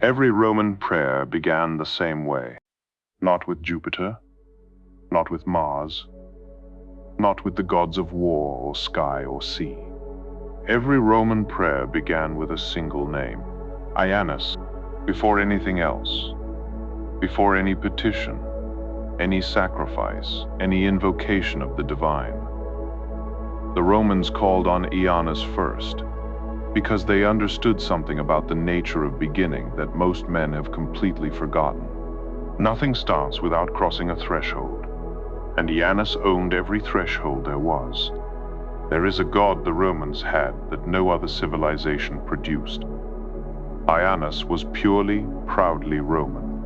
Every Roman prayer began the same way. Not with Jupiter, not with Mars, not with the gods of war or sky or sea. Every Roman prayer began with a single name, IANVS, before anything else, before any petition, any sacrifice, any invocation of the divine. The Romans called on IANVS first, because they understood something about the nature of beginning that most men have completely forgotten. Nothing starts without crossing a threshold, and IANVS owned every threshold there was. There is a god the Romans had that no other civilization produced. IANVS was purely, proudly Roman,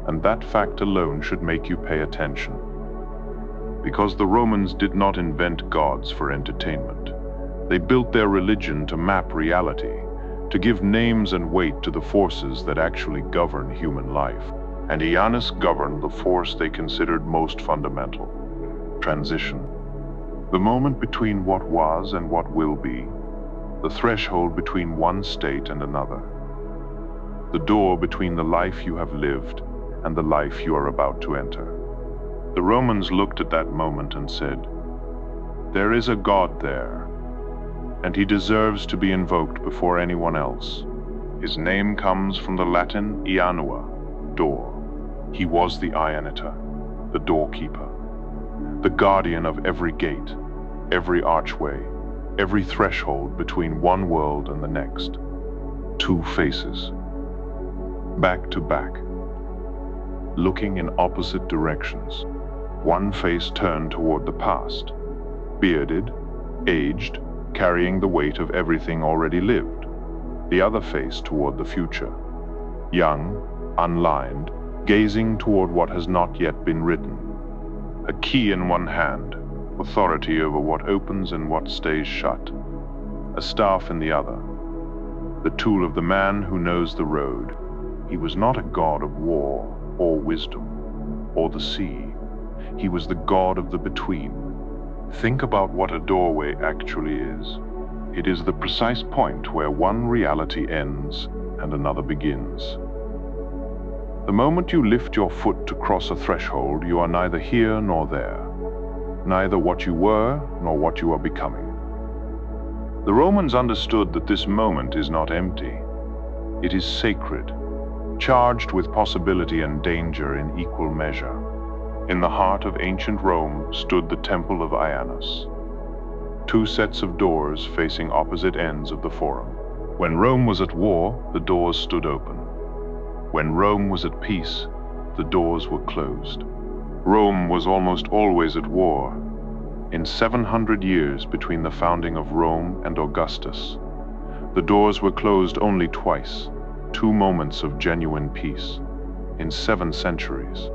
and that fact alone should make you pay attention. Because the Romans did not invent gods for entertainment. They built their religion to map reality, to give names and weight to the forces that actually govern human life. And IANVS governed the force they considered most fundamental, transition. The moment between what was and what will be, the threshold between one state and another, the door between the life you have lived and the life you are about to enter. The Romans looked at that moment and said, "There is a God there, and he deserves to be invoked before anyone else. His name comes from the Latin ianua, door. He was the Ianitor, the doorkeeper, the guardian of every gate, every archway, every threshold between one world and the next. Two faces, back to back, looking in opposite directions. One face turned toward the past, bearded, aged, carrying the weight of everything already lived. The other face toward the future, young, unlined, gazing toward what has not yet been written. A key in one hand, authority over what opens and what stays shut. A staff in the other, the tool of the man who knows the road. He was not a god of war or wisdom or the sea. He was the god of the between. Think about what a doorway actually is. It is the precise point where one reality ends and another begins. The moment you lift your foot to cross a threshold, you are neither here nor there, neither what you were nor what you are becoming. The Romans understood that this moment is not empty. It is sacred, charged with possibility and danger in equal measure. In the heart of ancient Rome stood the Temple of IANVS, two sets of doors facing opposite ends of the forum. When Rome was at war, the doors stood open. When Rome was at peace, the doors were closed. Rome was almost always at war. In 700 years between the founding of Rome and Augustus, the doors were closed only twice, 2 moments of genuine peace, in 7 centuries.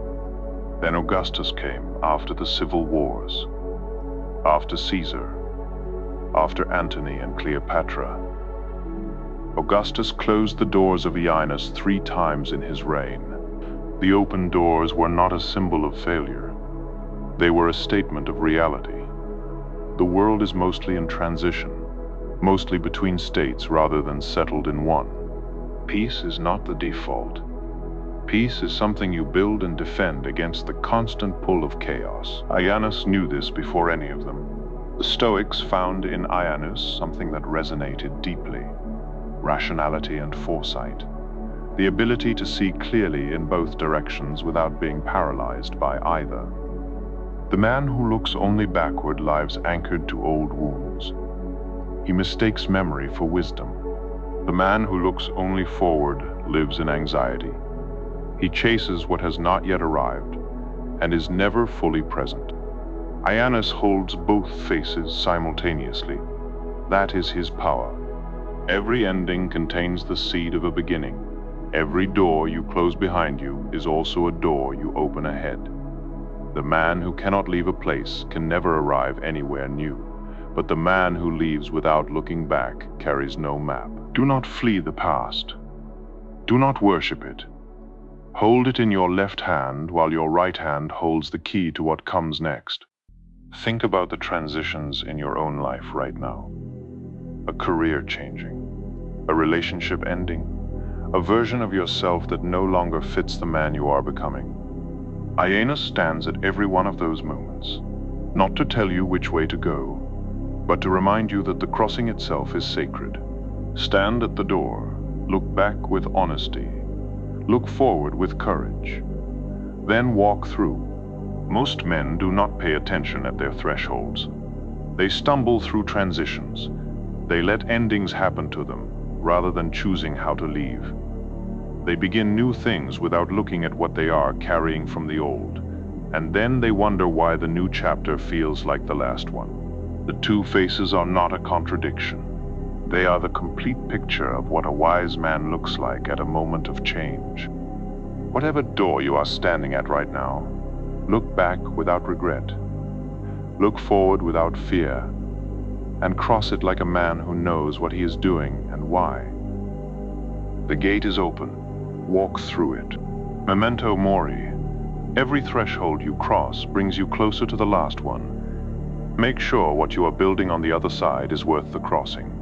Then Augustus came after the civil wars, after Caesar, after Antony and Cleopatra. Augustus closed the doors of IANVS 3 times in his reign. The open doors were not a symbol of failure. They were a statement of reality. The world is mostly in transition, mostly between states rather than settled in one. Peace is not the default. Peace is something you build and defend against the constant pull of chaos. IANVS knew this before any of them. The Stoics found in IANVS something that resonated deeply: rationality and foresight, the ability to see clearly in both directions without being paralyzed by either. The man who looks only backward lives anchored to old wounds. He mistakes memory for wisdom. The man who looks only forward lives in anxiety. He chases what has not yet arrived and is never fully present. IANVS holds both faces simultaneously. That is his power. Every ending contains the seed of a beginning. Every door you close behind you is also a door you open ahead. The man who cannot leave a place can never arrive anywhere new, but the man who leaves without looking back carries no map. Do not flee the past. Do not worship it. Hold it in your left hand while your right hand holds the key to what comes next. Think about the transitions in your own life right now. A career changing, a relationship ending, a version of yourself that no longer fits the man you are becoming. IANVS stands at every one of those moments, not to tell you which way to go, but to remind you that the crossing itself is sacred. Stand at the door, look back with honesty, look forward with courage, then walk through. Most men do not pay attention at their thresholds. They stumble through transitions. They let endings happen to them, rather than choosing how to leave. They begin new things without looking at what they are carrying from the old, and then they wonder why the new chapter feels like the last one. The two faces are not a contradiction. They are the complete picture of what a wise man looks like at a moment of change. Whatever door you are standing at right now, look back without regret. Look forward without fear, and cross it like a man who knows what he is doing and why. The gate is open. Walk through it. Memento mori. Every threshold you cross brings you closer to the last one. Make sure what you are building on the other side is worth the crossing.